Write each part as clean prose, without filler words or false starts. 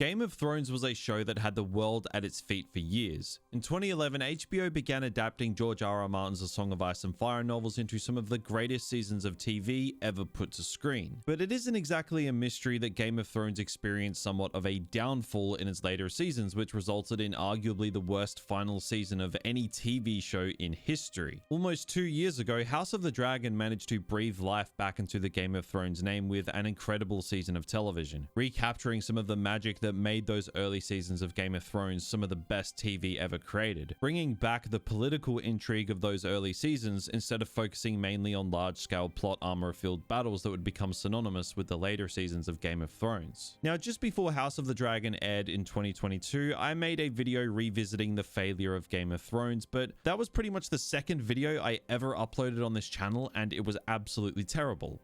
Game of Thrones was a show that had the world at its feet for years. In 2011, HBO began adapting George R.R. Martin's A Song of Ice and Fire novels into some of the greatest seasons of TV ever put to screen. But it isn't exactly a mystery that Game of Thrones experienced somewhat of a downfall in its later seasons, which resulted in arguably the worst final season of any TV show in history. Almost 2 years ago, House of the Dragon managed to breathe life back into the Game of Thrones name with an incredible season of television, recapturing some of the magic that made those early seasons of Game of Thrones some of the best TV ever created, bringing back the political intrigue of those early seasons instead of focusing mainly on large-scale plot armor-filled battles that would become synonymous with the later seasons of Game of Thrones. Now, just before House of the Dragon aired in 2022, I made a video revisiting the failure of Game of Thrones, but that was pretty much the second video I ever uploaded on this channel, and it was absolutely terrible.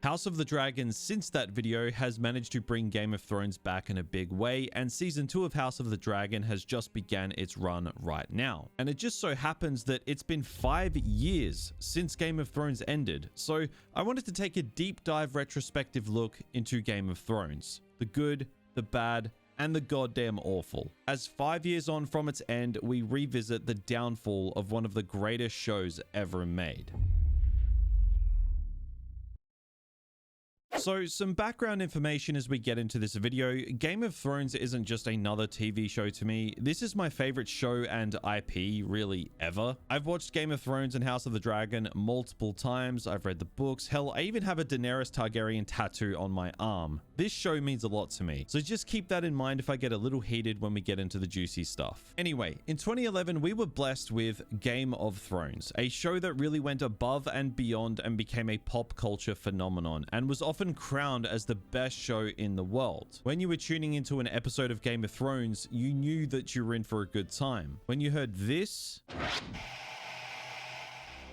House of the Dragon, since that video, has managed to bring Game of Thrones back in a big way, and season 2 of House of the Dragon has just began its run right now. And it just so happens that it's been 5 years since Game of Thrones ended, so I wanted to take a deep dive retrospective look into Game of Thrones. The good, the bad, and the goddamn awful. As 5 years on from its end, we revisit the downfall of one of the greatest shows ever made. So, some background information as we get into this video. Game of Thrones isn't just another TV show to me. This is my favorite show and IP really ever. I've watched Game of Thrones and House of the Dragon multiple times. I've read the books. Hell, I even have a Daenerys Targaryen tattoo on my arm. This show means a lot to me. So just keep that in mind if I get a little heated when we get into the juicy stuff. Anyway, in 2011, we were blessed with Game of Thrones, a show that really went above and beyond and became a pop culture phenomenon and was often crowned as the best show in the world. When you were tuning into an episode of Game of Thrones, you knew that you were in for a good time. When you heard this,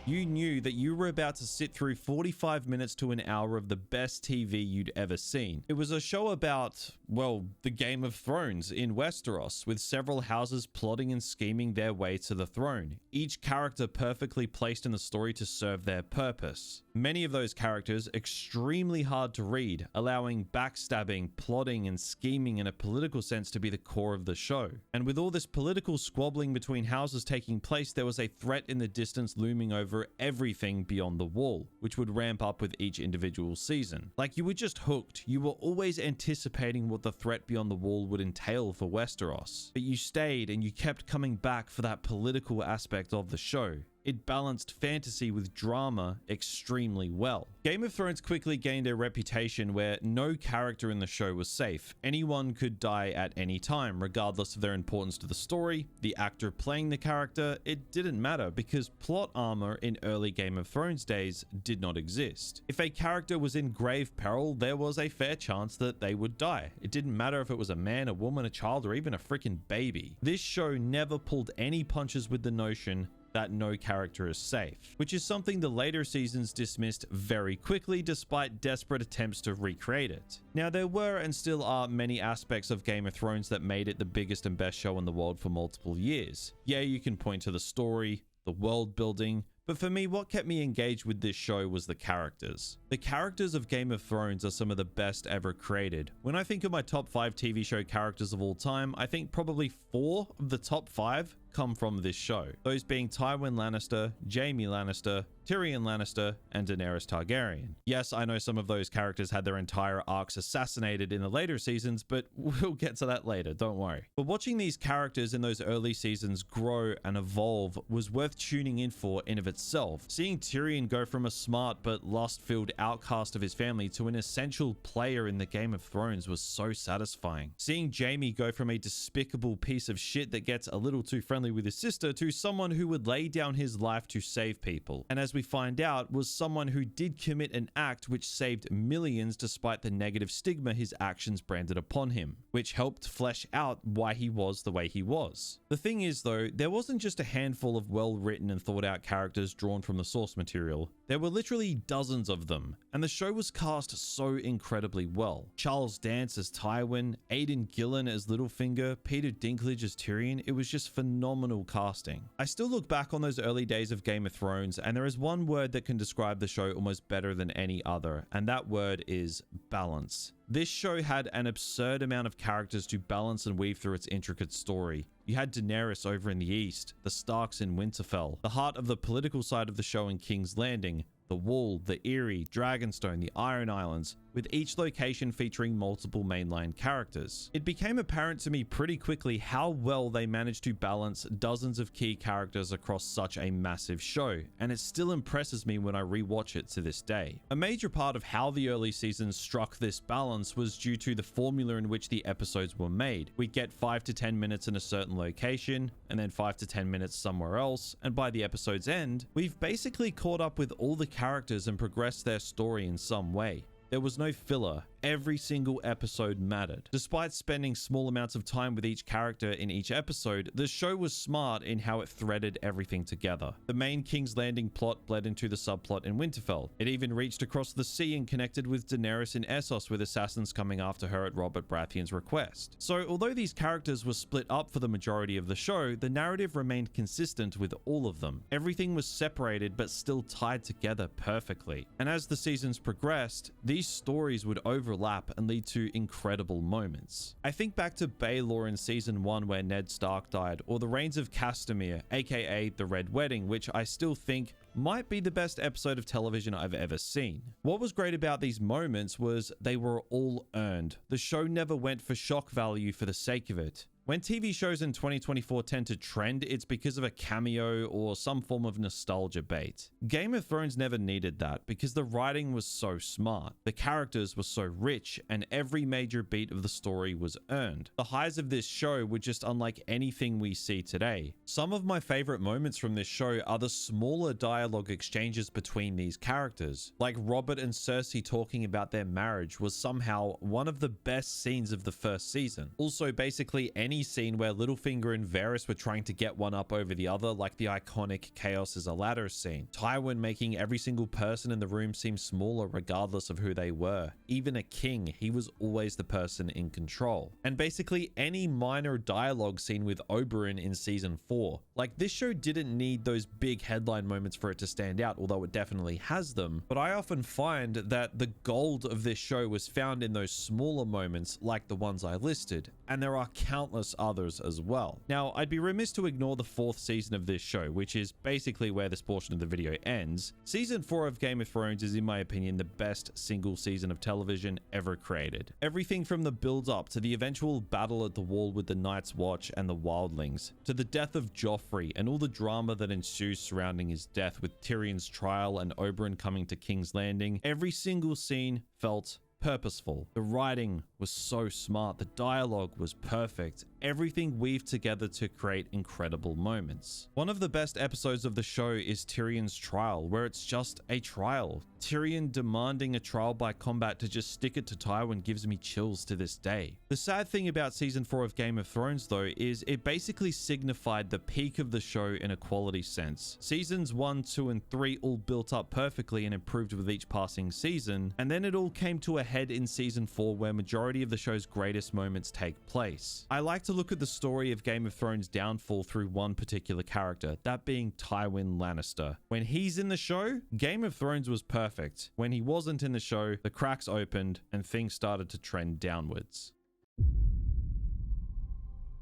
you knew that you were about to sit through 45 minutes to an hour of the best TV you'd ever seen. It was a show about, well, the Game of Thrones in Westeros, with several houses plotting and scheming their way to the throne, each character perfectly placed in the story to serve their purpose. Many of those characters extremely hard to read, allowing backstabbing, plotting, and scheming in a political sense to be the core of the show. And with all this political squabbling between houses taking place, there was a threat in the distance looming over everything beyond the wall, which would ramp up with each individual season. Like, you were just hooked. You were always anticipating what the threat beyond the wall would entail for Westeros. But you stayed and you kept coming back for that political aspect of the show. It balanced fantasy with drama extremely well. Game of Thrones quickly gained a reputation where no character in the show was safe. Anyone could die at any time, regardless of their importance to the story, the actor playing the character. It didn't matter because plot armor in early Game of Thrones days did not exist. If a character was in grave peril, there was a fair chance that they would die. It didn't matter if it was a man, a woman, a child, or even a freaking baby. This show never pulled any punches with the notion that no character is safe, which is something the later seasons dismissed very quickly despite desperate attempts to recreate it. Now, there were and still are many aspects of Game of Thrones that made it the biggest and best show in the world for multiple years. Yeah, you can point to the story, the world building, but for me, what kept me engaged with this show was the characters. The characters of Game of Thrones are some of the best ever created. When I think of my top 5 TV show characters of all time, I think probably 4 of the top 5 come from this show. Those being Tywin Lannister, Jaime Lannister, Tyrion Lannister, and Daenerys Targaryen. Yes, I know some of those characters had their entire arcs assassinated in the later seasons, but we'll get to that later, don't worry. But watching these characters in those early seasons grow and evolve was worth tuning in for in of itself. Seeing Tyrion go from a smart but lust-filled outcast of his family to an essential player in the Game of Thrones was so satisfying. Seeing Jaime go from a despicable piece of shit that gets a little too friendly with his sister to someone who would lay down his life to save people, and as we find out, was someone who did commit an act which saved millions despite the negative stigma his actions branded upon him, which helped flesh out why he was the way he was. The thing is though, there wasn't just a handful of well-written and thought-out characters drawn from the source material. There were literally dozens of them, and the show was cast so incredibly well. Charles Dance as Tywin, Aidan Gillen as Littlefinger, Peter Dinklage as Tyrion. It was just phenomenal phenomenal casting. I still look back on those early days of Game of Thrones, and there is one word that can describe the show almost better than any other, and that word is balance. This show had an absurd amount of characters to balance and weave through its intricate story. You had Daenerys over in the east, the Starks in Winterfell, the heart of the political side of the show in King's Landing, the Wall, the Eyrie, Dragonstone, the Iron Islands, with each location featuring multiple mainline characters. It became apparent to me pretty quickly how well they managed to balance dozens of key characters across such a massive show, and it still impresses me when I rewatch it to this day. A major part of how the early seasons struck this balance was due to the formula in which the episodes were made. We get 5 to 10 minutes in a certain location, and then 5 to 10 minutes somewhere else, and by the episode's end, we've basically caught up with all the characters and progressed their story in some way. There was no filler. Every single episode mattered. Despite spending small amounts of time with each character in each episode, the show was smart in how it threaded everything together. The main King's Landing plot bled into the subplot in Winterfell. It even reached across the sea and connected with Daenerys in Essos, with assassins coming after her at Robert Baratheon's request. So although these characters were split up for the majority of the show, the narrative remained consistent with all of them. Everything was separated but still tied together perfectly. And as the seasons progressed, these stories would overlap and lead to incredible moments. I think back to Baelor in season 1 where Ned Stark died, or the reigns of Castamere, aka the Red Wedding, which I still think might be the best episode of television I've ever seen. What was great about these moments was they were all earned. The show never went for shock value for the sake of it. When TV shows in 2024 tend to trend, it's because of a cameo or some form of nostalgia bait. Game of Thrones never needed that because the writing was so smart, the characters were so rich, and every major beat of the story was earned. The highs of this show were just unlike anything we see today. Some of my favorite moments from this show are the smaller dialogue exchanges between these characters. Like Robert and Cersei talking about their marriage was somehow one of the best scenes of the first season. Also, basically any scene where Littlefinger and Varys were trying to get one up over the other, like the iconic Chaos is a Ladder scene. Tywin making every single person in the room seem smaller regardless of who they were. Even a king, he was always the person in control. And basically any minor dialogue scene with Oberyn in season 4. Like, this show didn't need those big headline moments for it to stand out, although it definitely has them. But I often find that the gold of this show was found in those smaller moments like the ones I listed. And there are countless others as well. Now, I'd be remiss to ignore the 4th season of this show, which is basically where this portion of the video ends. Season 4 of Game of Thrones is, in my opinion, the best single season of television ever created. Everything from the build-up to the eventual battle at the Wall with the Night's Watch and the Wildlings, to the death of Joffrey and all the drama that ensues surrounding his death with Tyrion's trial and Oberyn coming to King's Landing, every single scene felt purposeful. The writing was so smart. The dialogue was perfect. Everything weaved together to create incredible moments. One of the best episodes of the show is Tyrion's trial, where it's just a trial. Tyrion demanding a trial by combat to just stick it to Tywin gives me chills to this day. The sad thing about season 4 of Game of Thrones, though, is it basically signified the peak of the show in a quality sense. Seasons 1, 2, and 3 all built up perfectly and improved with each passing season, and then it all came to a head in season 4 where majority of the show's greatest moments take place. I like to look at the story of Game of Thrones' downfall through one particular character, that being Tywin Lannister. When he's in the show, Game of Thrones was perfect. When he wasn't in the show, the cracks opened and things started to trend downwards.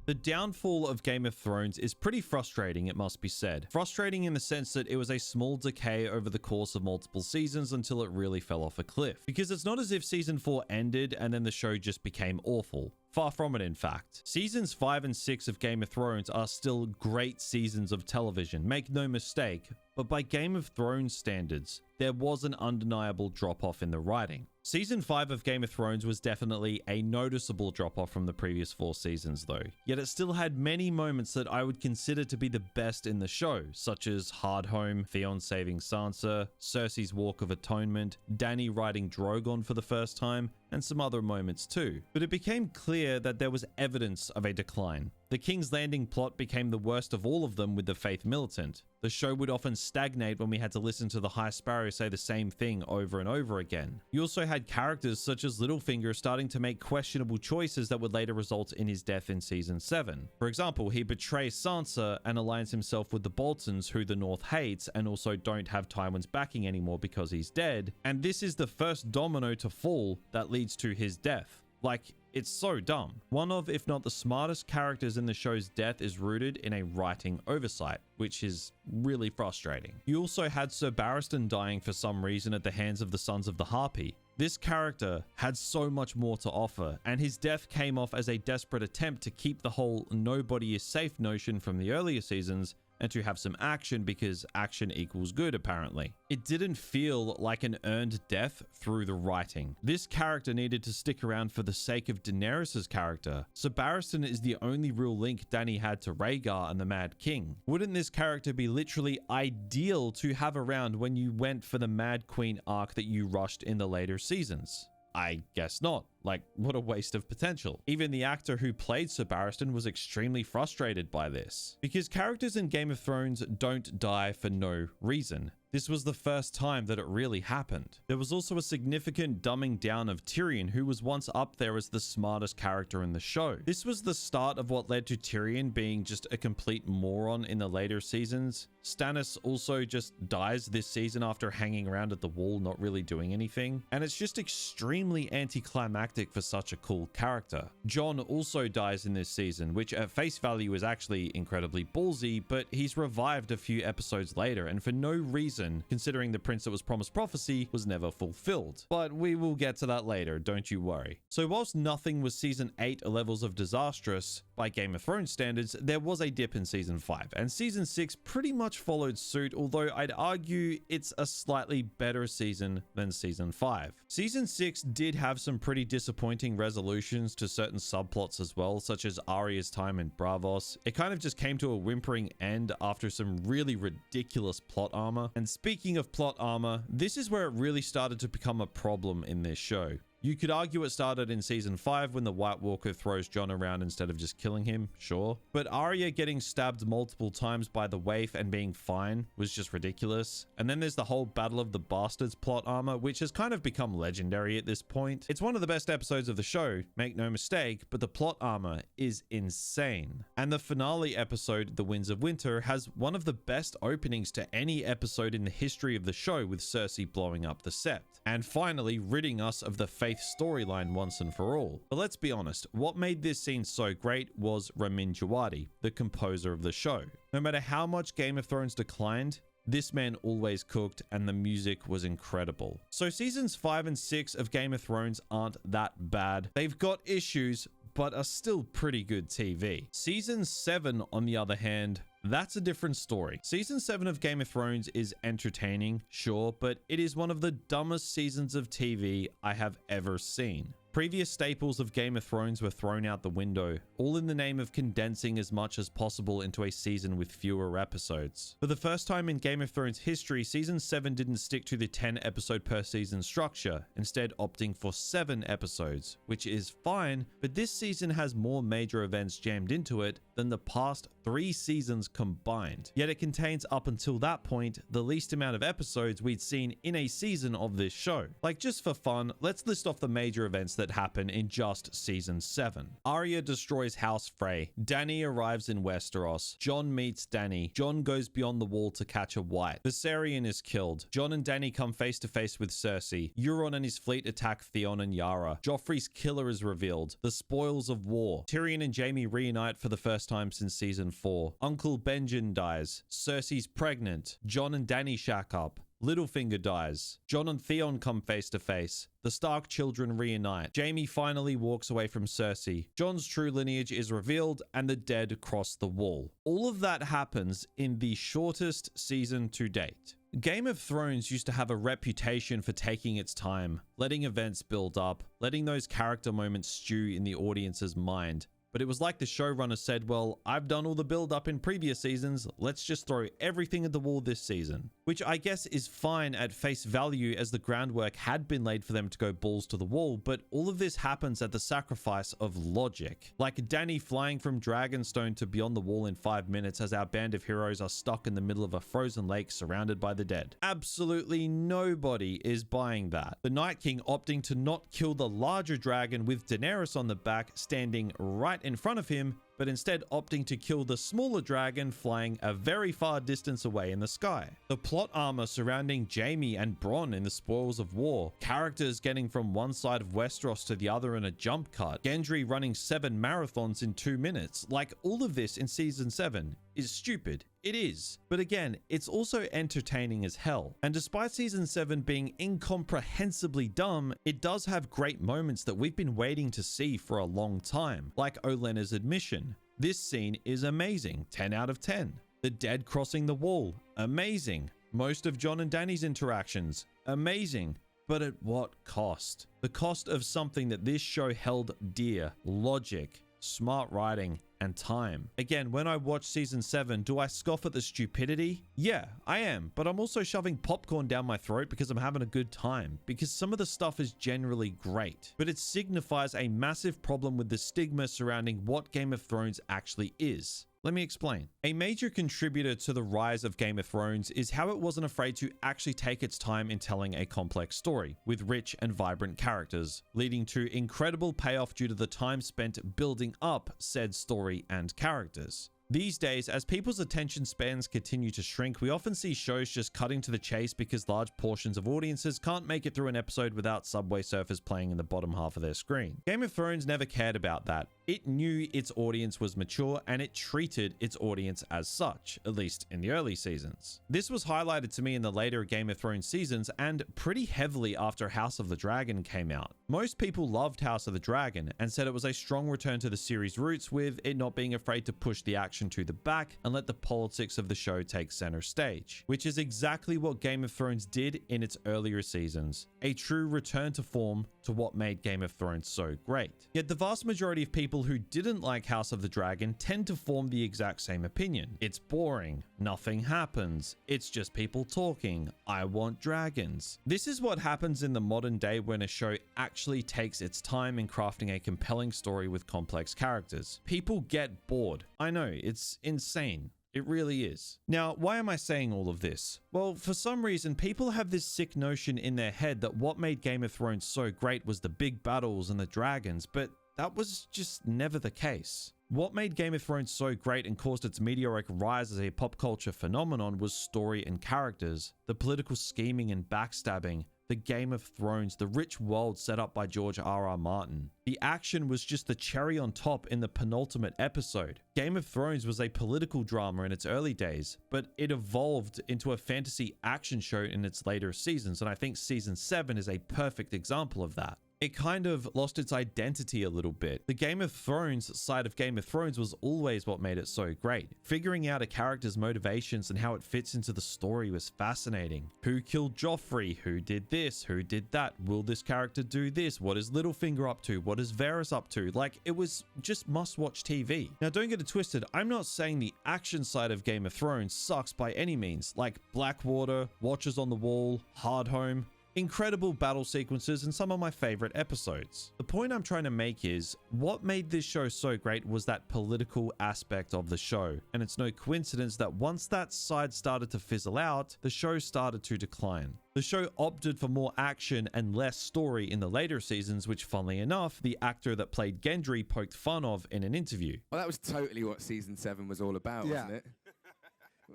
The downfall of Game of Thrones is pretty frustrating, it must be said. Frustrating in the sense that it was a small decay over the course of multiple seasons until it really fell off a cliff. Because it's not as if season 4 ended and then the show just became awful. Far from it, in fact. Seasons 5 and 6 of Game of Thrones are still great seasons of television, make no mistake, but by Game of Thrones standards, there was an undeniable drop-off in the writing. Season 5 of Game of Thrones was definitely a noticeable drop-off from the previous 4 seasons though, yet it still had many moments that I would consider to be the best in the show, such as Hardhome, Theon saving Sansa, Cersei's Walk of Atonement, Dany riding Drogon for the first time, and some other moments too. But it became clear that there was evidence of a decline. The King's Landing plot became the worst of all of them with the Faith Militant. The show would often stagnate when we had to listen to the High Sparrow say the same thing over and over again. You also had characters such as Littlefinger starting to make questionable choices that would later result in his death in Season 7. For example, he betrays Sansa and aligns himself with the Boltons, who the North hates, and also don't have Tywin's backing anymore because he's dead. And this is the first domino to fall that leads to his death. Like, it's so dumb. One of, if not the smartest characters in the show's death is rooted in a writing oversight, which is really frustrating. You also had Sir Barristan dying for some reason at the hands of the Sons of the Harpy. This character had so much more to offer, and his death came off as a desperate attempt to keep the whole nobody is safe notion from the earlier seasons and to have some action because action equals good, apparently. It didn't feel like an earned death through the writing. This character needed to stick around for the sake of Daenerys' character. Sir Barristan is the only real link Dany had to Rhaegar and the Mad King. Wouldn't this character be literally ideal to have around when you went for the Mad Queen arc that you rushed in the later seasons? I guess not. Like, what a waste of potential. Even the actor who played Sir Barristan was extremely frustrated by this. Because characters in Game of Thrones don't die for no reason. This was the first time that it really happened. There was also a significant dumbing down of Tyrion, who was once up there as the smartest character in the show. This was the start of what led to Tyrion being just a complete moron in the later seasons. Stannis also just dies this season after hanging around at the wall, not really doing anything. And it's just extremely anticlimactic for such a cool character. Jon also dies in this season, which at face value is actually incredibly ballsy, but he's revived a few episodes later, and for no reason, considering the prince that was promised prophecy was never fulfilled. But we will get to that later, don't you worry. So whilst nothing was season 8 levels of disastrous by Game of Thrones standards, there was a dip in season 5, and season 6 pretty much followed suit, although I'd argue it's a slightly better season than season 5. Season 6 did have some pretty disappointing resolutions to certain subplots as well, such as Arya's time in Braavos. It kind of just came to a whimpering end after some really ridiculous plot armor. And speaking of plot armor, this is where it really started to become a problem in this show. You could argue it started in season 5 when the White Walker throws Jon around instead of just killing him, sure. But Arya getting stabbed multiple times by the waif and being fine was just ridiculous. And then there's the whole Battle of the Bastards plot armor, which has kind of become legendary at this point. It's one of the best episodes of the show, make no mistake, but the plot armor is insane. And the finale episode, The Winds of Winter, has one of the best openings to any episode in the history of the show, with Cersei blowing up the Sept. And finally ridding us of the Faith storyline once and for all. But let's be honest, what made this scene so great was Ramin Djawadi, the composer of the show. No matter how much Game of Thrones declined, this man always cooked, and the music was incredible. So seasons 5 and 6 of Game of Thrones aren't that bad. They've got issues, but are still pretty good TV. Season 7, on the other hand, that's a different story. Season 7 of Game of Thrones is entertaining, sure, but it is one of the dumbest seasons of TV I have ever seen. Previous staples of Game of Thrones were thrown out the window, all in the name of condensing as much as possible into a season with fewer episodes. For the first time in Game of Thrones history, Season 7 didn't stick to the 10 episode per season structure, instead opting for 7 episodes, which is fine, but this season has more major events jammed into it than the past 3 seasons combined. Yet it contains, up until that point, the least amount of episodes we'd seen in a season of this show. Like, just for fun, let's list off the major events that happen in just season 7. Arya destroys House Frey. Dany arrives in Westeros. Jon meets Dany. Jon goes beyond the wall to catch a white. Viserion is killed. Jon and Dany come face to face with Cersei. Euron and his fleet attack Theon and Yara. Joffrey's killer is revealed. The spoils of war. Tyrion and Jaime reunite for the first time since season 4. Uncle Benjen dies. Cersei's pregnant. Jon and Dany shack up. Littlefinger dies. Jon and Theon come face to face. The Stark children reunite. Jaime finally walks away from Cersei. Jon's true lineage is revealed, and the dead cross the wall. All of that happens in the shortest season to date. Game of Thrones used to have a reputation for taking its time, letting events build up, letting those character moments stew in the audience's mind. But it was like the showrunner said, well, I've done all the build up in previous seasons, let's just throw everything at the wall this season. which I guess is fine at face value as the groundwork had been laid for them to go balls to the wall, but all of this happens at the sacrifice of logic. Like Dany flying from Dragonstone to beyond the wall in 5 minutes as our band of heroes are stuck in the middle of a frozen lake surrounded by the dead. Absolutely nobody is buying that. The Night King opting to not kill the larger dragon with Daenerys on the back standing right in front of him, but instead opting to kill the smaller dragon flying a very far distance away in the sky. The plot armor surrounding Jaime and Bronn in the Spoils of War, characters getting from one side of Westeros to the other in a jump cut, Gendry running 7 marathons in 2 minutes, like all of this in season 7 is stupid. It is. But again, it's also entertaining as hell. And despite season 7 being incomprehensibly dumb, it does have great moments that we've been waiting to see for a long time, like Olenna's admission. This scene is amazing, 10 out of 10. The dead crossing the wall, amazing. Most of Jon and Dany's interactions, amazing. But at what cost? The cost of something that this show held dear: logic, smart writing, and time. Again, when I watch season 7, do I scoff at the stupidity? Yeah, I am, but I'm also shoving popcorn down my throat because I'm having a good time, because some of the stuff is generally great, but it signifies a massive problem with the stigma surrounding what Game of Thrones actually is. Let me explain. A major contributor to the rise of Game of Thrones is how it wasn't afraid to actually take its time in telling a complex story with rich and vibrant characters, leading to incredible payoff due to the time spent building up said story and characters. These days, as people's attention spans continue to shrink, we often see shows just cutting to the chase because large portions of audiences can't make it through an episode without Subway Surfers playing in the bottom half of their screen. Game of Thrones never cared about that. It knew its audience was mature and it treated its audience as such, at least in the early seasons. This was highlighted to me in the later Game of Thrones seasons and pretty heavily after House of the Dragon came out. Most people loved House of the Dragon and said it was a strong return to the series' roots, with it not being afraid to push the action to the back and let the politics of the show take center stage, which is exactly what Game of Thrones did in its earlier seasons. A true return to form to what made Game of Thrones so great. Yet the vast majority of people who didn't like House of the Dragon tend to form the exact same opinion. It's boring, nothing happens, it's just people talking, I want dragons. This is what happens in the modern day when a show actually takes its time in crafting a compelling story with complex characters. People get bored. I know, it's insane. It really is. Now, why am I saying all of this? Well, for some reason, people have this sick notion in their head that what made Game of Thrones so great was the big battles and the dragons, but that was just never the case. What made Game of Thrones so great and caused its meteoric rise as a pop culture phenomenon was story and characters, the political scheming and backstabbing, the Game of Thrones, the rich world set up by George R.R. Martin. The action was just the cherry on top in the penultimate episode. Game of Thrones was a political drama in its early days, but it evolved into a fantasy action show in its later seasons, and I think season 7 is a perfect example of that. It kind of lost its identity a little bit. The Game of Thrones side of Game of Thrones was always what made it so great. Figuring out a character's motivations and how it fits into the story was fascinating. Who killed Joffrey? Who did this? Who did that? Will this character do this? What is Littlefinger up to? What is Varys up to? Like, it was just must-watch TV. Now, don't get it twisted. I'm not saying the action side of Game of Thrones sucks by any means. Like Blackwater, Watchers on the Wall, Hardhome. Incredible battle sequences and some of my favorite episodes. The point I'm trying to make is, what made this show so great was that political aspect of the show, and it's no coincidence that once that side started to fizzle out, the show started to decline. The show opted for more action and less story in the later seasons, which funnily enough, the actor that played Gendry poked fun of in an interview. Well, that was totally what season 7 was all about, wasn't it?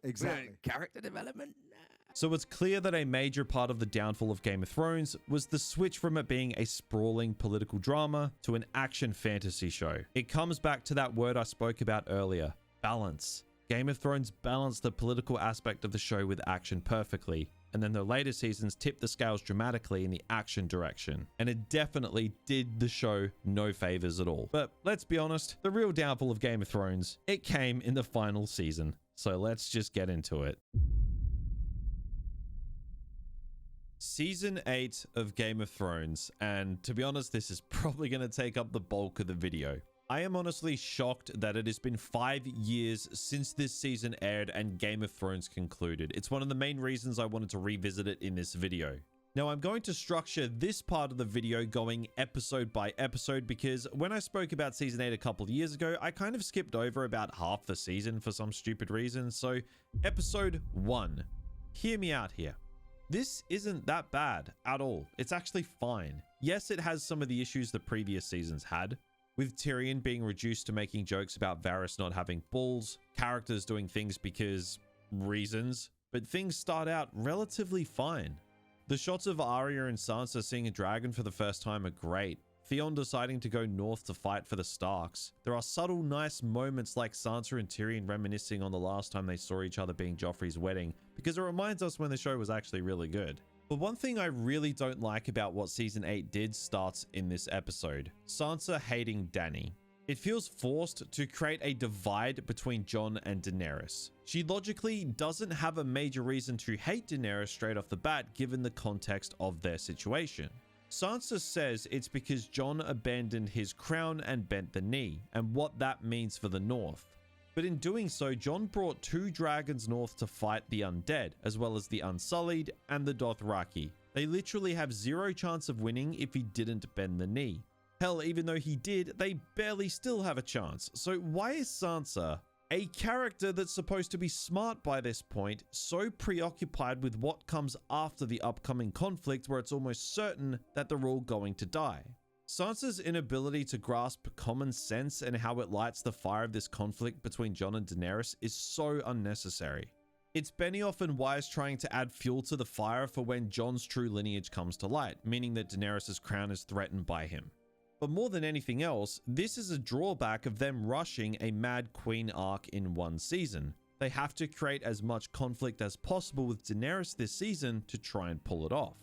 Exactly. Character development? So it's clear that a major part of the downfall of Game of Thrones was the switch from it being a sprawling political drama to an action fantasy show. It comes back to that word I spoke about earlier, balance. Game of Thrones balanced the political aspect of the show with action perfectly, and then the later seasons tipped the scales dramatically in the action direction. And it definitely did the show no favors at all. But let's be honest, the real downfall of Game of Thrones, it came in the final season. So let's just get into it. Season 8 of Game of Thrones, and to be honest, this is probably going to take up the bulk of the video. I am honestly shocked that it has been 5 years since this season aired and Game of Thrones concluded. It's one of the main reasons I wanted to revisit it in this video. Now, I'm going to structure this part of the video going episode by episode because when I spoke about Season 8 a couple of years ago, I kind of skipped over about half the season for some stupid reason. So, Episode 1. Hear me out here. This isn't that bad at all. It's actually fine. Yes, it has some of the issues the previous seasons had, with Tyrion being reduced to making jokes about Varys not having balls, characters doing things because reasons, but things start out relatively fine. The shots of Arya and Sansa seeing a dragon for the first time are great. Theon deciding to go north to fight for the Starks. There are subtle, nice moments like Sansa and Tyrion reminiscing on the last time they saw each other being Joffrey's wedding, because it reminds us when the show was actually really good. But one thing I really don't like about what Season 8 did starts in this episode. Sansa hating Dany. It feels forced to create a divide between Jon and Daenerys. She logically doesn't have a major reason to hate Daenerys straight off the bat given the context of their situation. Sansa says it's because Jon abandoned his crown and bent the knee, and what that means for the North. But in doing so, Jon brought 2 dragons north to fight the undead, as well as the Unsullied and the Dothraki. They literally have 0 chance of winning if he didn't bend the knee. Hell, even though he did, they barely still have a chance. So why is Sansa, a character that's supposed to be smart by this point, so preoccupied with what comes after the upcoming conflict where it's almost certain that they're all going to die? Sansa's inability to grasp common sense and how it lights the fire of this conflict between Jon and Daenerys is so unnecessary. It's Benioff and Wise trying to add fuel to the fire for when Jon's true lineage comes to light, meaning that Daenerys' crown is threatened by him. But more than anything else, this is a drawback of them rushing a Mad Queen arc in one season. They have to create as much conflict as possible with Daenerys this season to try and pull it off.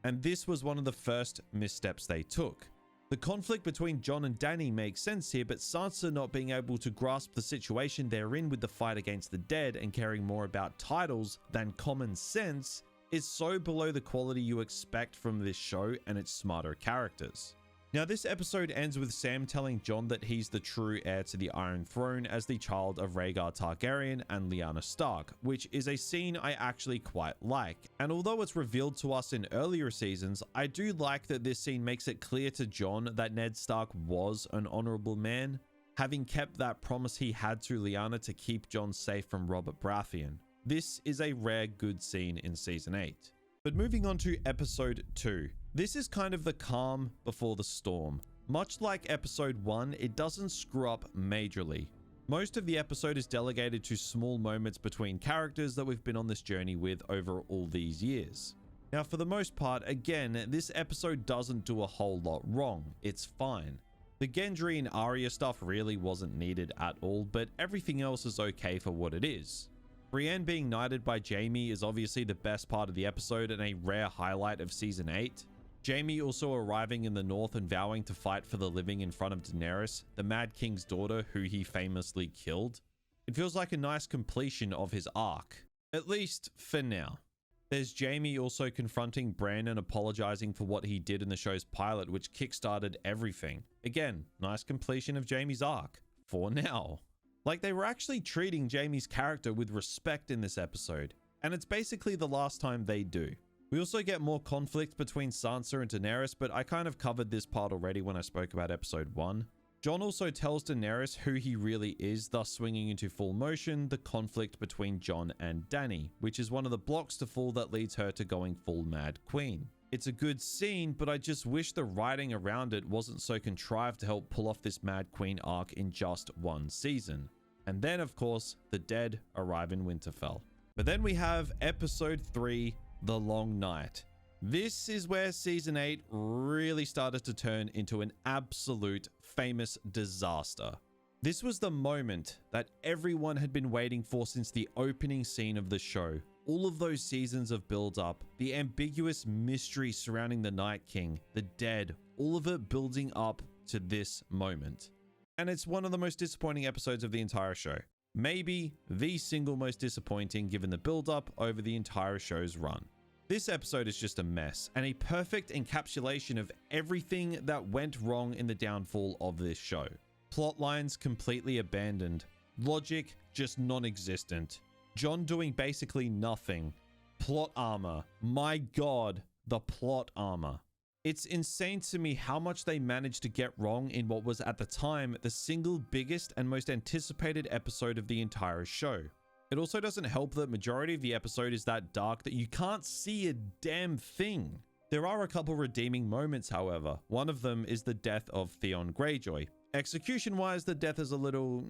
And this was one of the first missteps they took. The conflict between Jon and Dany makes sense here, but Sansa not being able to grasp the situation they're in with the fight against the dead and caring more about titles than common sense is so below the quality you expect from this show and its smarter characters. Now, this episode ends with Sam telling Jon that he's the true heir to the Iron Throne as the child of Rhaegar Targaryen and Lyanna Stark, which is a scene I actually quite like. And although it's revealed to us in earlier seasons, I do like that this scene makes it clear to Jon that Ned Stark was an honorable man, having kept that promise he had to Lyanna to keep Jon safe from Robert Baratheon. This is a rare good scene in Season 8. But moving on to Episode 2. This is kind of the calm before the storm. Much like Episode 1, it doesn't screw up majorly. Most of the episode is delegated to small moments between characters that we've been on this journey with over all these years. Now, for the most part, again, this episode doesn't do a whole lot wrong. It's fine. The Gendry and Arya stuff really wasn't needed at all, but everything else is okay for what it is. Brienne being knighted by Jaime is obviously the best part of the episode and a rare highlight of Season 8. Jaime also arriving in the north and vowing to fight for the living in front of Daenerys, the Mad King's daughter who he famously killed. It feels like a nice completion of his arc, at least for now. There's Jaime also confronting Bran and apologizing for what he did in the show's pilot, which kickstarted everything. Again, nice completion of Jaime's arc, for now. Like, they were actually treating Jaime's character with respect in this episode, and it's basically the last time they do. We also get more conflict between Sansa and Daenerys, but I kind of covered this part already when I spoke about Episode 1. Jon also tells Daenerys who he really is, thus swinging into full motion the conflict between Jon and Dany, which is one of the blocks to fall that leads her to going full Mad Queen. It's a good scene, but I just wish the writing around it wasn't so contrived to help pull off this Mad Queen arc in just one season. And then, of course, the dead arrive in Winterfell. But then we have Episode 3, The Long Night. This is where Season 8 really started to turn into an absolute famous disaster. This was the moment that everyone had been waiting for since the opening scene of the show. All of those seasons of build-up, the ambiguous mystery surrounding the Night King, the dead, all of it building up to this moment. And it's one of the most disappointing episodes of the entire show. Maybe the single most disappointing given the build-up over the entire show's run. This episode is just a mess and a perfect encapsulation of everything that went wrong in the downfall of this show. Plot lines completely abandoned. Logic just non-existent. Jon doing basically nothing. Plot armor. My god, the plot armor. It's insane to me how much they managed to get wrong in what was at the time the single biggest and most anticipated episode of the entire show. It also doesn't help that majority of the episode is that dark that you can't see a damn thing. There are a couple redeeming moments, however. One of them is the death of Theon Greyjoy. Execution-wise, the death is a little,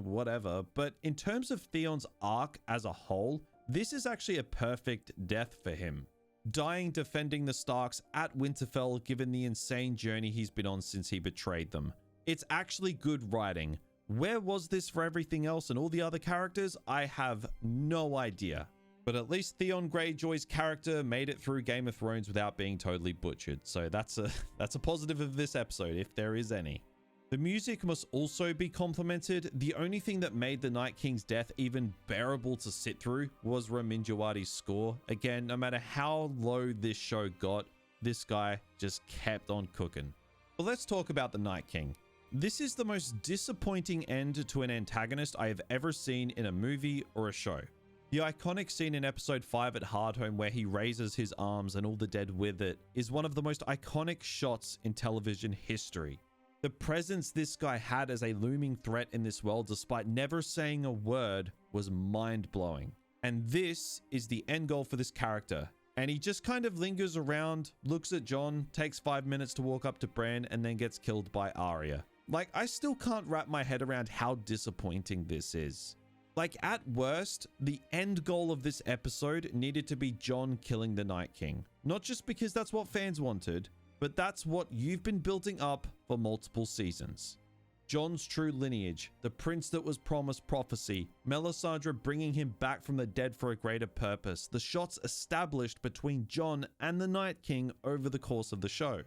whatever, but in terms of Theon's arc as a whole, this is actually a perfect death for him. Dying defending the Starks at Winterfell given the insane journey he's been on since he betrayed them. It's actually good writing. Where was this for everything else and all the other characters? I have no idea. But at least Theon Greyjoy's character made it through Game of Thrones without being totally butchered. So that's a positive of this episode, if there is any. The music must also be complimented. The only thing that made the Night King's death even bearable to sit through was Ramin Djawadi's score. Again, no matter how low this show got, this guy just kept on cooking. But let's talk about the Night King. This is the most disappointing end to an antagonist I have ever seen in a movie or a show. The iconic scene in episode 5 at Hardhome where he raises his arms and all the dead with it is one of the most iconic shots in television history. The presence this guy had as a looming threat in this world despite never saying a word was mind-blowing. And this is the end goal for this character. And he just kind of lingers around, looks at Jon, takes 5 minutes to walk up to Bran, and then gets killed by Arya. Like, I still can't wrap my head around how disappointing this is. Like, at worst, the end goal of this episode needed to be Jon killing the Night King. Not just because that's what fans wanted, but that's what you've been building up for multiple seasons. Jon's true lineage, the prince that was promised prophecy, Melisandre bringing him back from the dead for a greater purpose, the shots established between Jon and the Night King over the course of the show.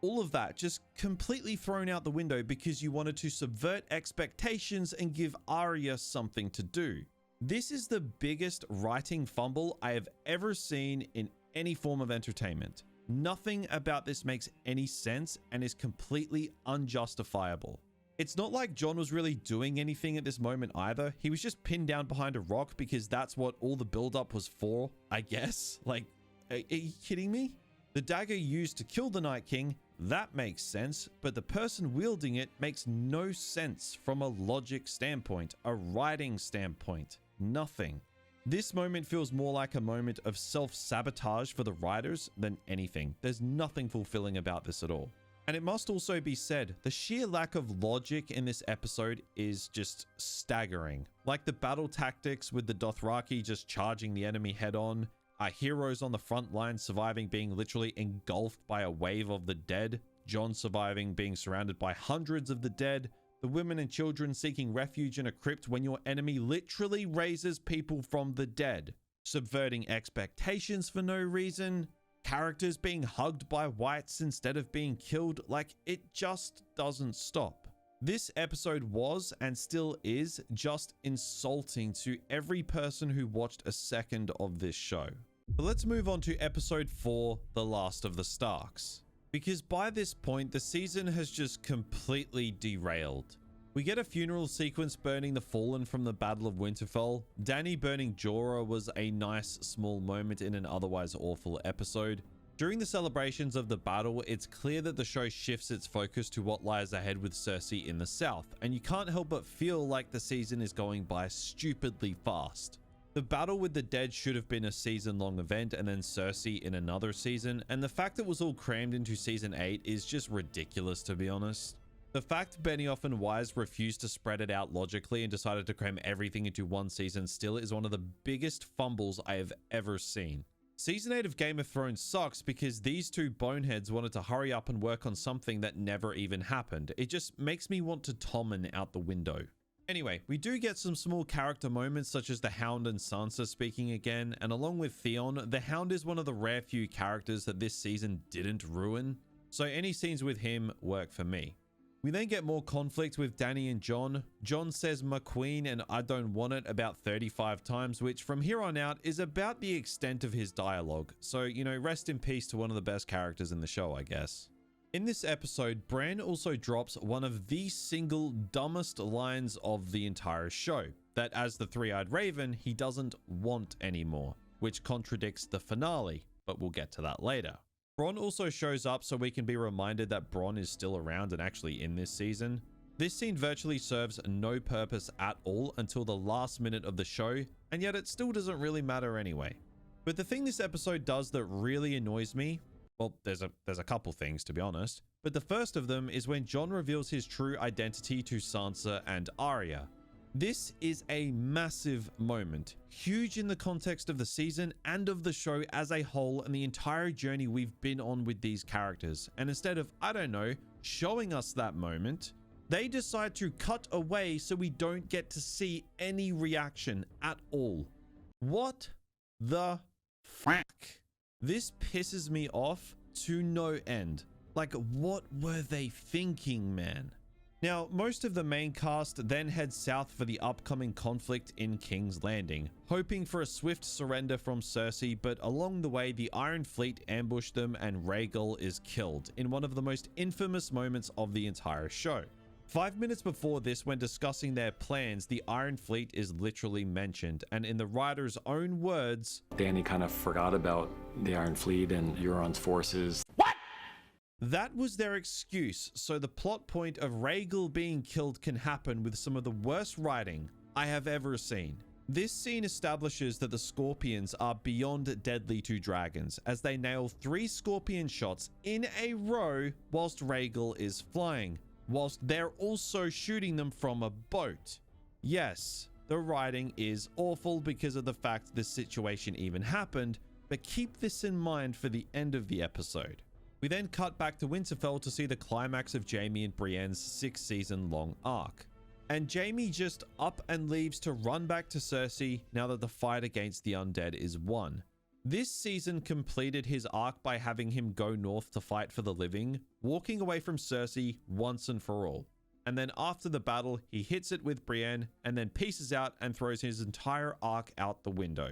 All of that just completely thrown out the window because you wanted to subvert expectations and give Arya something to do. This is the biggest writing fumble I have ever seen in any form of entertainment. Nothing about this makes any sense and is completely unjustifiable. It's not like Jon was really doing anything at this moment either. He was just pinned down behind a rock because that's what all the buildup was for, I guess. Like, are you kidding me? The dagger used to kill the Night King, that makes sense, but the person wielding it makes no sense from a logic standpoint, a writing standpoint, nothing. This moment feels more like a moment of self-sabotage for the writers than anything. There's nothing fulfilling about this at all. And it must also be said, the sheer lack of logic in this episode is just staggering. Like the battle tactics with the Dothraki just charging the enemy head on, our heroes on the front line surviving being literally engulfed by a wave of the dead, Jon surviving being surrounded by hundreds of the dead, the women and children seeking refuge in a crypt when your enemy literally raises people from the dead, subverting expectations for no reason, characters being hugged by whites instead of being killed, like it just doesn't stop. This episode was and still is just insulting to every person who watched a second of this show. But let's move on to episode 4, The Last of the Starks. Because by this point, the season has just completely derailed. We get a funeral sequence burning the Fallen from the Battle of Winterfell. Dany burning Jorah was a nice small moment in an otherwise awful episode. During the celebrations of the battle, it's clear that the show shifts its focus to what lies ahead with Cersei in the south, and you can't help but feel like the season is going by stupidly fast. The battle with the dead should have been a season-long event and then Cersei in another season, and the fact it was all crammed into season 8 is just ridiculous, to be honest. The fact Benioff and Wise refused to spread it out logically and decided to cram everything into one season still is one of the biggest fumbles I have ever seen. Season 8 of Game of Thrones sucks because these two boneheads wanted to hurry up and work on something that never even happened. It just makes me want to Tommen out the window. Anyway, we do get some small character moments such as the Hound and Sansa speaking again, and along with Theon, the Hound is one of the rare few characters that this season didn't ruin, so any scenes with him work for me. We then get more conflict with Dany and Jon. Jon says McQueen and I don't want it about 35 times, which from here on out is about the extent of his dialogue, so rest in peace to one of the best characters in the show, I guess. In this episode, Bran also drops one of the single dumbest lines of the entire show, that as the Three-Eyed Raven, he doesn't want anymore, which contradicts the finale, but we'll get to that later. Bronn also shows up so we can be reminded that Bronn is still around and actually in this season. This scene virtually serves no purpose at all until the last minute of the show, and yet it still doesn't really matter anyway. But the thing this episode does that really annoys me, well, there's a couple things to be honest, but the first of them is when Jon reveals his true identity to Sansa and Arya. This is a massive moment, huge in the context of the season and of the show as a whole and the entire journey we've been on with these characters. And instead of, I don't know, showing us that moment, they decide to cut away so we don't get to see any reaction at all. What the fuck? This pisses me off to no end. Like, what were they thinking, man? Now, most of the main cast then head south for the upcoming conflict in King's Landing, hoping for a swift surrender from Cersei, but along the way, the Iron Fleet ambush them and Rhaegal is killed in one of the most infamous moments of the entire show. 5 minutes before this, when discussing their plans, the Iron Fleet is literally mentioned, and in the writer's own words, Dany kind of forgot about the Iron Fleet and Euron's forces. That was their excuse, so the plot point of Rhaegal being killed can happen with some of the worst writing I have ever seen. This scene establishes that the Scorpions are beyond deadly to dragons, as they nail 3 Scorpion shots in a row whilst Rhaegal is flying, whilst they're also shooting them from a boat. Yes, the writing is awful because of the fact this situation even happened, but keep this in mind for the end of the episode. We then cut back to Winterfell to see the climax of Jaime and Brienne's 6-season-long arc. And Jaime just up and leaves to run back to Cersei now that the fight against the undead is won. This season completed his arc by having him go north to fight for the living, walking away from Cersei once and for all. And then after the battle, he hits it with Brienne and then pieces out and throws his entire arc out the window.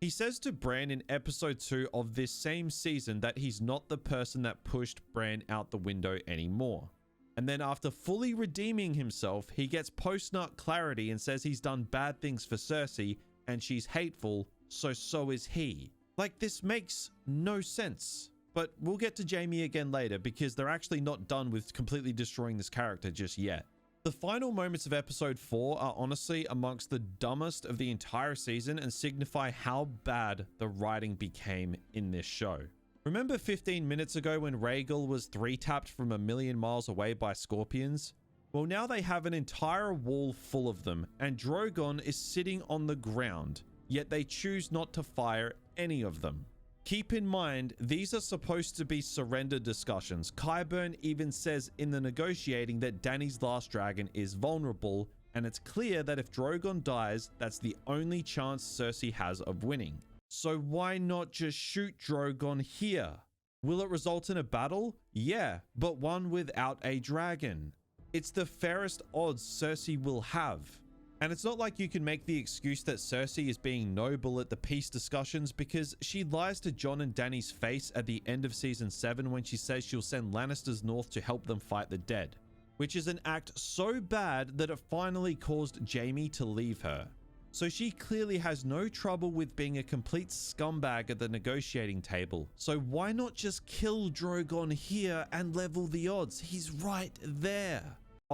He says to Bran in episode 2 of this same season that he's not the person that pushed Bran out the window anymore. And then after fully redeeming himself, he gets post-nut clarity and says he's done bad things for Cersei and she's hateful, so is he. Like, this makes no sense. But we'll get to Jaime again later because they're actually not done with completely destroying this character just yet. The final moments of episode 4 are honestly amongst the dumbest of the entire season and signify how bad the writing became in this show. Remember 15 minutes ago when Rhaegal was 3-tapped from a million miles away by Scorpions? Well, now they have an entire wall full of them and Drogon is sitting on the ground, yet they choose not to fire any of them. Keep in mind, these are supposed to be surrender discussions. Qyburn even says in the negotiating that Dany's last dragon is vulnerable, and it's clear that if Drogon dies, that's the only chance Cersei has of winning. So why not just shoot Drogon here? Will it result in a battle? Yeah, but one without a dragon. It's the fairest odds Cersei will have. And it's not like you can make the excuse that Cersei is being noble at the peace discussions because she lies to Jon and Dany's face at the end of season 7 when she says she'll send Lannisters north to help them fight the dead, which is an act so bad that it finally caused Jaime to leave her. So she clearly has no trouble with being a complete scumbag at the negotiating table. So why not just kill Drogon here and level the odds? He's right there.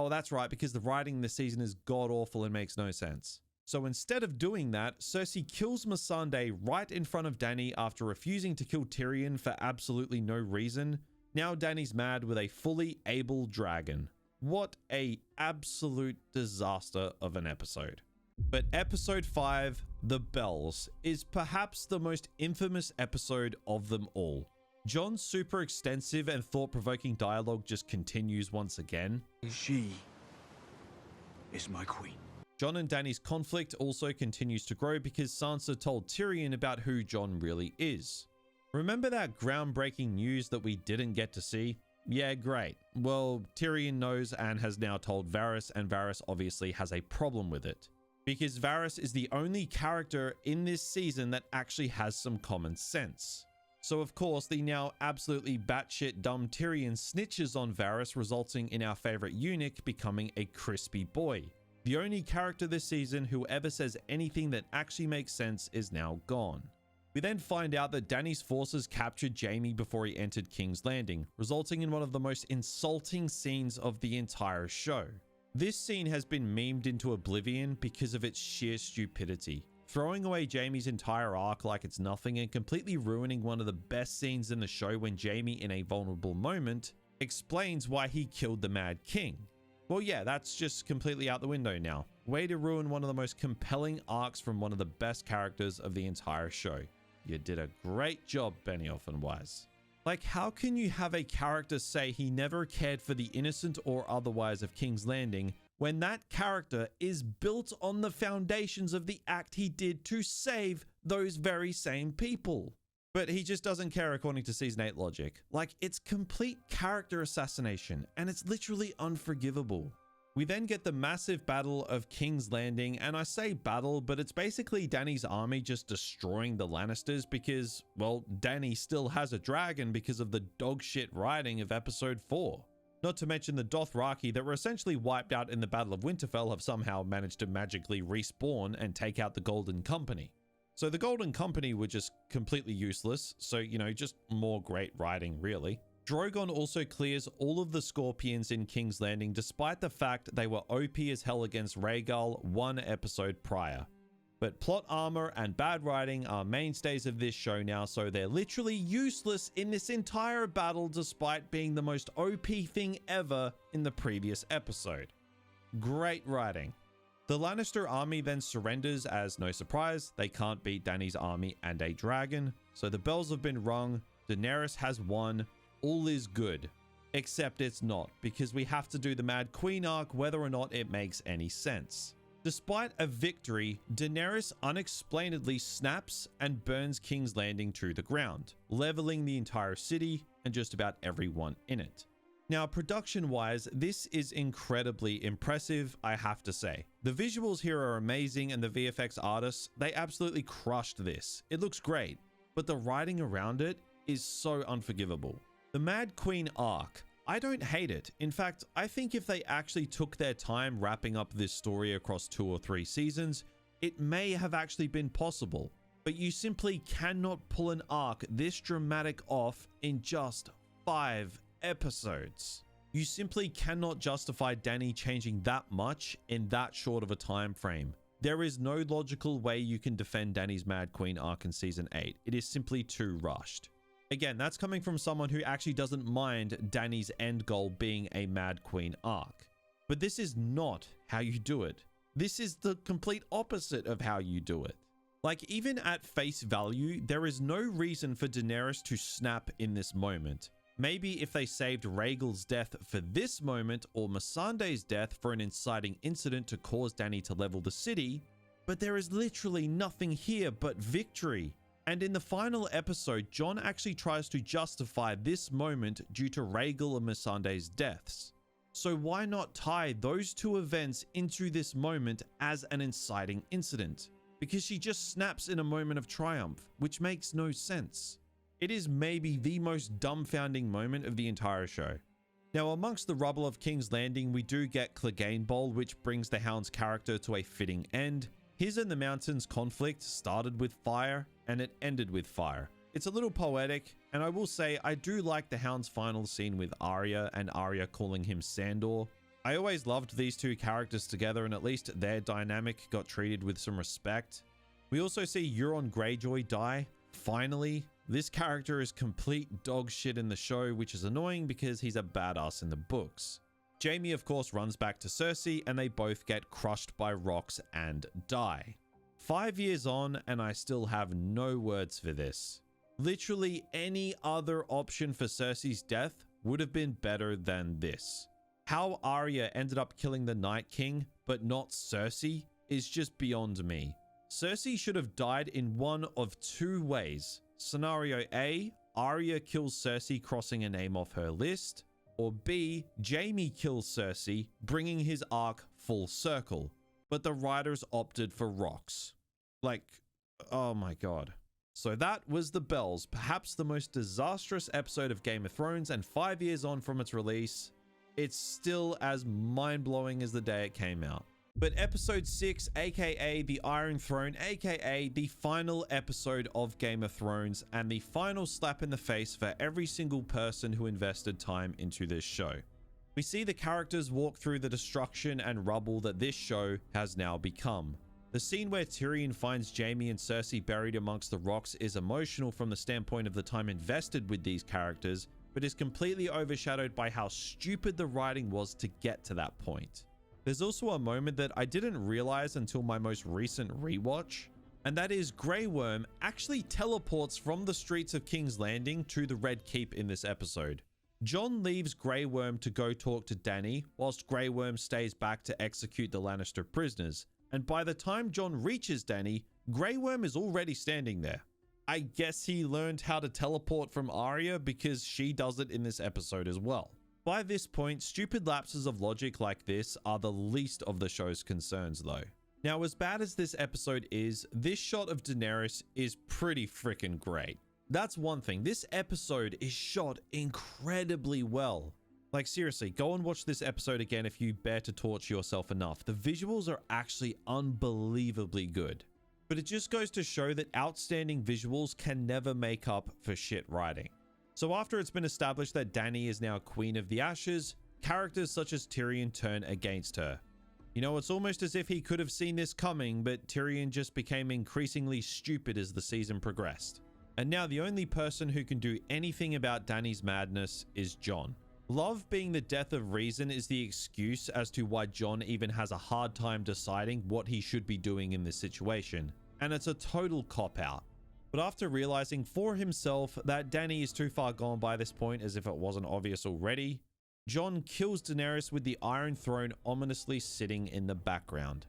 Oh, that's right, because the writing this season is god-awful and makes no sense. So instead of doing that, Cersei kills Missandei right in front of Dany after refusing to kill Tyrion for absolutely no reason. Now Dany's mad with a fully able dragon. What a absolute disaster of an episode. But episode 5, The Bells, is perhaps the most infamous episode of them all. Jon's super extensive and thought-provoking dialogue just continues once again. She is my queen. Jon and Dany's conflict also continues to grow because Sansa told Tyrion about who Jon really is. Remember that groundbreaking news that we didn't get to see? Yeah, great. Well, Tyrion knows and has now told Varys, and Varys obviously has a problem with it. Because Varys is the only character in this season that actually has some common sense. So of course, the now absolutely batshit dumb Tyrion snitches on Varys, resulting in our favorite eunuch becoming a crispy boy. The only character this season who ever says anything that actually makes sense is now gone. We then find out that Dany's forces captured Jaime before he entered King's Landing, resulting in one of the most insulting scenes of the entire show. This scene has been memed into oblivion because of its sheer stupidity, throwing away Jaime's entire arc like it's nothing and completely ruining one of the best scenes in the show when Jaime, in a vulnerable moment, explains why he killed the Mad King. Well, yeah, that's just completely out the window now. Way to ruin one of the most compelling arcs from one of the best characters of the entire show. You did a great job, Benioff and Weiss. Like, how can you have a character say he never cared for the innocent or otherwise of King's Landing when that character is built on the foundations of the act he did to save those very same people? But he just doesn't care according to Season 8 logic. Like, it's complete character assassination, and it's literally unforgivable. We then get the massive battle of King's Landing, and I say battle, but it's basically Dany's army just destroying the Lannisters because, well, Dany still has a dragon because of the dogshit writing of episode 4. Not to mention the Dothraki that were essentially wiped out in the Battle of Winterfell have somehow managed to magically respawn and take out the Golden Company. So the Golden Company were just completely useless, so, you know, just more great writing, really. Drogon also clears all of the Scorpions in King's Landing despite the fact they were OP as hell against Rhaegal one episode prior. But plot armor and bad writing are mainstays of this show now, so they're literally useless in this entire battle despite being the most OP thing ever in the previous episode. Great writing. The Lannister army then surrenders as, no surprise, they can't beat Dany's army and a dragon, so the bells have been rung, Daenerys has won, all is good. Except it's not, because we have to do the Mad Queen arc whether or not it makes any sense. Despite a victory, Daenerys unexplainedly snaps and burns King's Landing to the ground, leveling the entire city and just about everyone in it. Now, production-wise, this is incredibly impressive, I have to say. The visuals here are amazing, and the VFX artists, they absolutely crushed this. It looks great, but the writing around it is so unforgivable. The Mad Queen arc, I don't hate it. In fact, I think if they actually took their time wrapping up this story across 2 or 3 seasons, it may have actually been possible. But you simply cannot pull an arc this dramatic off in just 5 episodes. You simply cannot justify Dany changing that much in that short of a time frame. There is no logical way you can defend Dany's Mad Queen arc in Season 8. It is simply too rushed. Again, that's coming from someone who actually doesn't mind Dany's end goal being a Mad Queen arc. But this is not how you do it. This is the complete opposite of how you do it. Like, even at face value, there is no reason for Daenerys to snap in this moment. Maybe if they saved Rhaegal's death for this moment, or Missandei's death for an inciting incident to cause Dany to level the city, but there is literally nothing here but victory. And in the final episode, Jon actually tries to justify this moment due to Rhaegal and Missandei's deaths. So why not tie those two events into this moment as an inciting incident? Because she just snaps in a moment of triumph, which makes no sense. It is maybe the most dumbfounding moment of the entire show. Now, amongst the rubble of King's Landing, we do get Clegane Bowl, which brings the Hound's character to a fitting end. His and the Mountain's conflict started with fire, and it ended with fire. It's a little poetic, and I will say I do like the Hound's final scene with Arya, and Arya calling him Sandor. I always loved these two characters together, and at least their dynamic got treated with some respect. We also see Euron Greyjoy die, finally. This character is complete dog shit in the show, which is annoying because he's a badass in the books. Jaime, of course, runs back to Cersei, and they both get crushed by rocks and die. 5 years on, and I still have no words for this. Literally any other option for Cersei's death would have been better than this. How Arya ended up killing the Night King, but not Cersei, is just beyond me. Cersei should have died in one of 2 ways. Scenario A, Arya kills Cersei, crossing a name off her list. Or B, Jaime kills Cersei, bringing his arc full circle. But the writers opted for rocks. Like, oh my god. So that was The Bells, perhaps the most disastrous episode of Game of Thrones, and 5 years on from its release, it's still as mind-blowing as the day it came out. But episode 6, aka The Iron Throne, aka the final episode of Game of Thrones, and the final slap in the face for every single person who invested time into this show. We see the characters walk through the destruction and rubble that this show has now become. The scene where Tyrion finds Jaime and Cersei buried amongst the rocks is emotional from the standpoint of the time invested with these characters, but is completely overshadowed by how stupid the writing was to get to that point. There's also a moment that I didn't realize until my most recent rewatch, and that is Grey Worm actually teleports from the streets of King's Landing to the Red Keep in this episode. Jon leaves Grey Worm to go talk to Dany, whilst Grey Worm stays back to execute the Lannister prisoners. And by the time Jon reaches Dany, Grey Worm is already standing there. I guess he learned how to teleport from Arya because she does it in this episode as well. By this point, stupid lapses of logic like this are the least of the show's concerns though. Now, as bad as this episode is, this shot of Daenerys is pretty freaking great. That's one thing. This episode is shot incredibly well. Like seriously, go and watch this episode again if you bear to torture yourself enough. The visuals are actually unbelievably good. But it just goes to show that outstanding visuals can never make up for shit writing. So after it's been established that Dany is now Queen of the Ashes, characters such as Tyrion turn against her. You know, it's almost as if he could have seen this coming, but Tyrion just became increasingly stupid as the season progressed. And now the only person who can do anything about Dany's madness is Jon. Love being the death of reason is the excuse as to why Jon even has a hard time deciding what he should be doing in this situation, and it's a total cop-out. But after realizing for himself that Dany is too far gone by this point, as if it wasn't obvious already, Jon kills Daenerys with the Iron Throne ominously sitting in the background.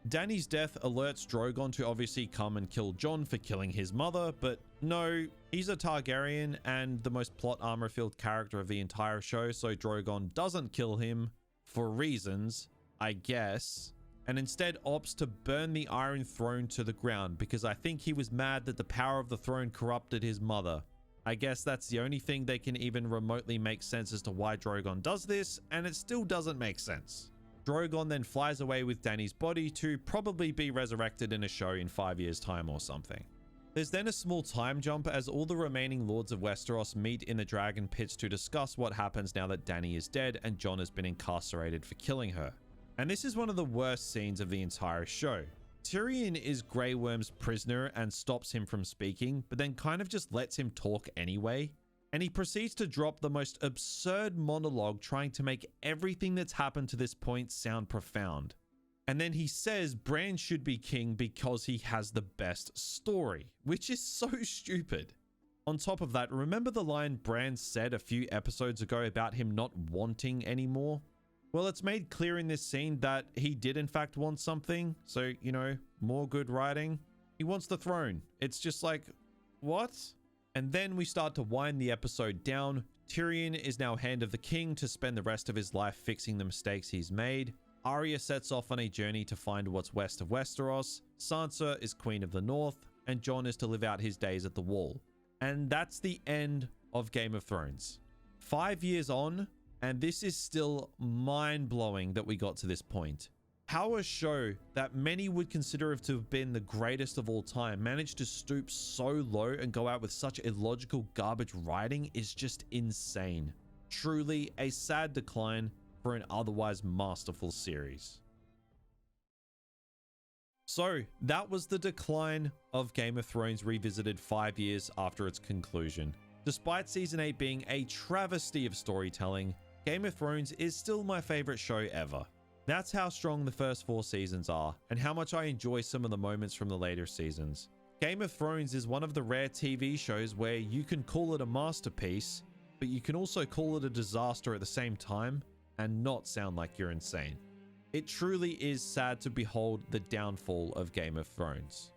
Dany's death alerts Drogon to obviously come and kill Jon for killing his mother, but no, he's a Targaryen and the most plot armor-filled character of the entire show, so Drogon doesn't kill him for reasons, I guess, and instead opts to burn the Iron Throne to the ground because I think he was mad that the power of the throne corrupted his mother. I guess that's the only thing they can even remotely make sense as to why Drogon does this, and it still doesn't make sense. Drogon then flies away with Dany's body to probably be resurrected in a show in 5 years' time or something. There's then a small time jump as all the remaining Lords of Westeros meet in the Dragon Pits to discuss what happens now that Dany is dead and Jon has been incarcerated for killing her. And this is one of the worst scenes of the entire show. Tyrion is Grey Worm's prisoner and stops him from speaking, but then kind of just lets him talk anyway. And he proceeds to drop the most absurd monologue trying to make everything that's happened to this point sound profound. And then he says Bran should be king because he has the best story, which is so stupid. On top of that, remember the line Bran said a few episodes ago about him not wanting anymore? Well, it's made clear in this scene that he did in fact want something, so, you know, more good writing. He wants the throne. It's just like, what? And then we start to wind the episode down. Tyrion is now Hand of the King to spend the rest of his life fixing the mistakes he's made. Arya sets off on a journey to find what's west of Westeros. Sansa is Queen of the North, and Jon is to live out his days at the Wall. And that's the end of Game of Thrones. 5 years on, and this is still mind-blowing that we got to this point. How a show that many would consider to have been the greatest of all time managed to stoop so low and go out with such illogical garbage writing is just insane. Truly a sad decline for an otherwise masterful series. So that was the decline of Game of Thrones revisited 5 years after its conclusion. Despite season 8 being a travesty of storytelling, Game of Thrones is still my favorite show ever. That's how strong the first 4 seasons are, and how much I enjoy some of the moments from the later seasons. Game of Thrones is one of the rare TV shows where you can call it a masterpiece, but you can also call it a disaster at the same time, and not sound like you're insane. It truly is sad to behold the downfall of Game of Thrones.